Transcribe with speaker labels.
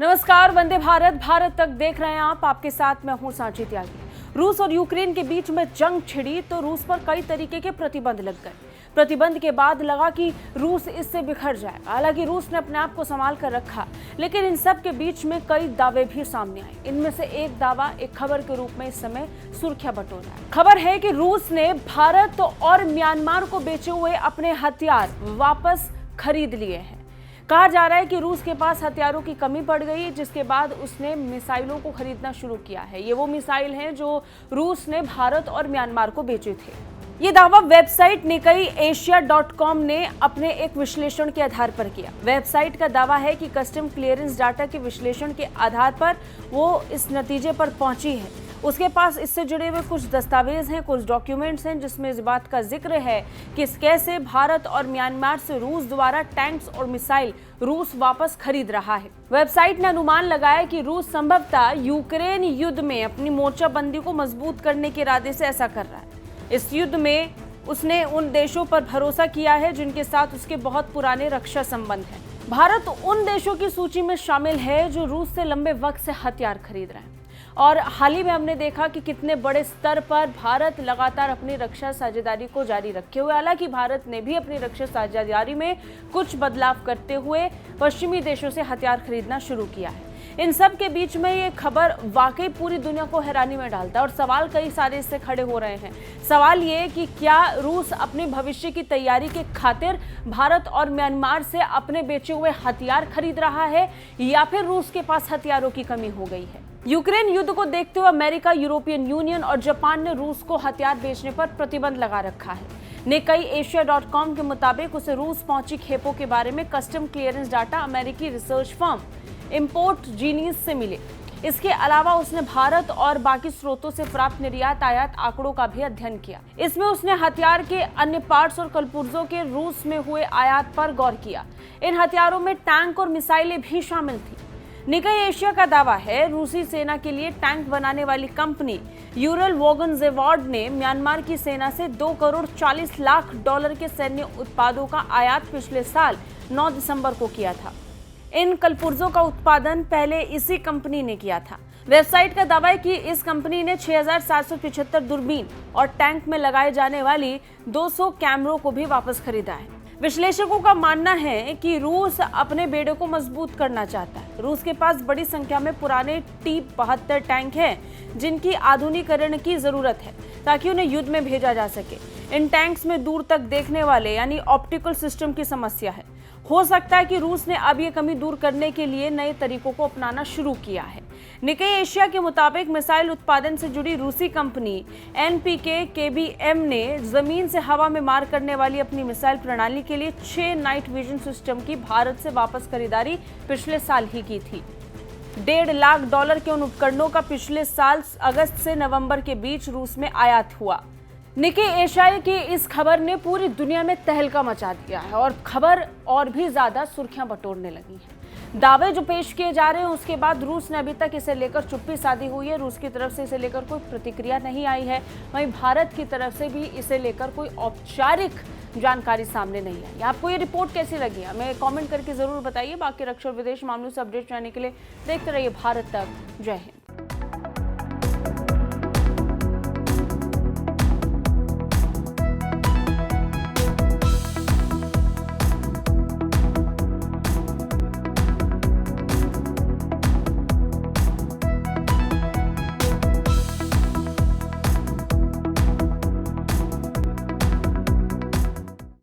Speaker 1: नमस्कार, वंदे भारत भारत तक देख रहे हैं आप। आपके साथ मैं हूं सांची त्यागी। रूस और यूक्रेन के बीच में जंग छिड़ी तो रूस पर कई तरीके के प्रतिबंध लग गए। प्रतिबंध के बाद लगा कि रूस इससे बिखर जाएगा। हालांकि रूस ने अपने आप को संभाल कर रखा, लेकिन इन सब के बीच में कई दावे भी सामने आए। इनमें से एक दावा एक खबर के रूप में इस समय सुर्खियां बटोर रहा है। खबर है कि रूस ने भारत और म्यांमार को बेचे हुए अपने हथियार वापस खरीद लिए हैं। कहा जा रहा है कि रूस के पास हथियारों की कमी पड़ गई, जिसके बाद उसने मिसाइलों को खरीदना शुरू किया है। ये वो मिसाइल हैं जो रूस ने भारत और म्यांमार को बेचे थे। ये दावा वेबसाइट निकाई एशिया.com ने अपने एक विश्लेषण के आधार पर किया। वेबसाइट का दावा है कि कस्टम क्लियरेंस डाटा के विश्लेषण के आधार पर वो इस नतीजे पर पहुंची है। उसके पास इससे जुड़े हुए कुछ दस्तावेज हैं, कुछ डॉक्यूमेंट्स हैं, जिसमें इस बात का जिक्र है कि कैसे भारत और म्यांमार से रूस द्वारा टैंक्स और मिसाइल रूस वापस खरीद रहा है। वेबसाइट ने अनुमान लगाया कि रूस संभवतः यूक्रेन युद्ध में अपनी मोर्चाबंदी को मजबूत करने के इरादे से ऐसा कर रहा है। इस युद्ध में उसने उन देशों पर भरोसा किया है जिनके साथ उसके बहुत पुराने रक्षा संबंध हैं। भारत उन देशों की सूची में शामिल है जो रूस से लंबे वक्त से हथियार खरीद रहे हैं। और हाल ही में हमने देखा कि कितने बड़े स्तर पर भारत लगातार अपनी रक्षा साझेदारी को जारी रखे हुए। हालांकि भारत ने भी अपनी रक्षा साझेदारी में कुछ बदलाव करते हुए पश्चिमी देशों से हथियार खरीदना शुरू किया है। इन सब के बीच में ये खबर वाकई पूरी दुनिया को हैरानी में डालता है और सवाल कई सारे इससे खड़े हो रहे हैं। सवाल ये कि क्या रूस अपने भविष्य की तैयारी के खातिर भारत और म्यांमार से अपने बेचे हुए हथियार खरीद रहा है, या फिर रूस के पास हथियारों की कमी हो गई है। यूक्रेन युद्ध को देखते हुए अमेरिका, यूरोपियन यूनियन और जापान ने रूस को हथियार बेचने पर प्रतिबंध लगा रखा है। निकाई एशिया.com के मुताबिक उसे रूस पहुंची खेपों के बारे में कस्टम क्लियरेंस डाटा अमेरिकी रिसर्च फर्म इंपोर्ट जीनियस से मिले। इसके अलावा उसने भारत और बाकी स्रोतों से प्राप्त निर्यात आयात आंकड़ों का भी अध्ययन किया। इसमें उसने हथियार के अन्य पार्ट्स और कलपुर्जों के रूस में हुए आयात पर गौर किया। इन हथियारों में टैंक और मिसाइलें भी शामिल थी। निकाई एशिया का दावा है रूसी सेना के लिए टैंक बनाने वाली कंपनी यूरल वोगनजेवॉर्ड ने म्यांमार की सेना से 2 करोड़ 40 लाख डॉलर के सैन्य उत्पादों का आयात पिछले साल 9 दिसंबर को किया था। इन कलपुर्जों का उत्पादन पहले इसी कंपनी ने किया था। वेबसाइट का दावा है कि इस कंपनी ने 6775 दूरबीन और टैंक में लगाए जाने वाली 200 कैमरों को भी वापस खरीदा है। विश्लेषकों का मानना है कि रूस अपने बेड़े को मजबूत करना चाहता है। रूस के पास बड़ी संख्या में पुराने T-72 टैंक हैं जिनकी आधुनिकीकरण की जरूरत है ताकि उन्हें युद्ध में भेजा जा सके। इन टैंक्स में दूर तक देखने वाले यानी ऑप्टिकल सिस्टम की समस्या है। हो सकता है कि रूस ने अब ये कमी दूर करने के लिए नए तरीकों को अपनाना शुरू किया है। निकाई एशिया के मुताबिक मिसाइल उत्पादन से जुड़ी रूसी कंपनी NPK-KBM ने जमीन से हवा में मार करने वाली अपनी मिसाइल प्रणाली के लिए 6 नाइट विजन सिस्टम की भारत से वापस खरीदारी पिछले साल ही की थी। $1.5 लाख के उन उपकरणों का पिछले साल अगस्त से नवंबर के बीच रूस में आयात हुआ। निकाई एशिया की इस खबर ने पूरी दुनिया में तहलका मचा दिया है और खबर और भी ज्यादा सुर्खियां बटोरने लगी हैं। दावे जो पेश किए जा रहे हैं उसके बाद रूस ने अभी तक इसे लेकर चुप्पी साधी हुई है। रूस की तरफ से इसे लेकर कोई प्रतिक्रिया नहीं आई है। वहीं भारत की तरफ से भी इसे लेकर कोई औपचारिक जानकारी सामने नहीं आई। आपको ये रिपोर्ट कैसी लगी हमें कमेंट करके जरूर बताइए। बाकी रक्षा और विदेश मामलों से अपडेट रहने के लिए देखते रहिए भारत तक। जय हिंद।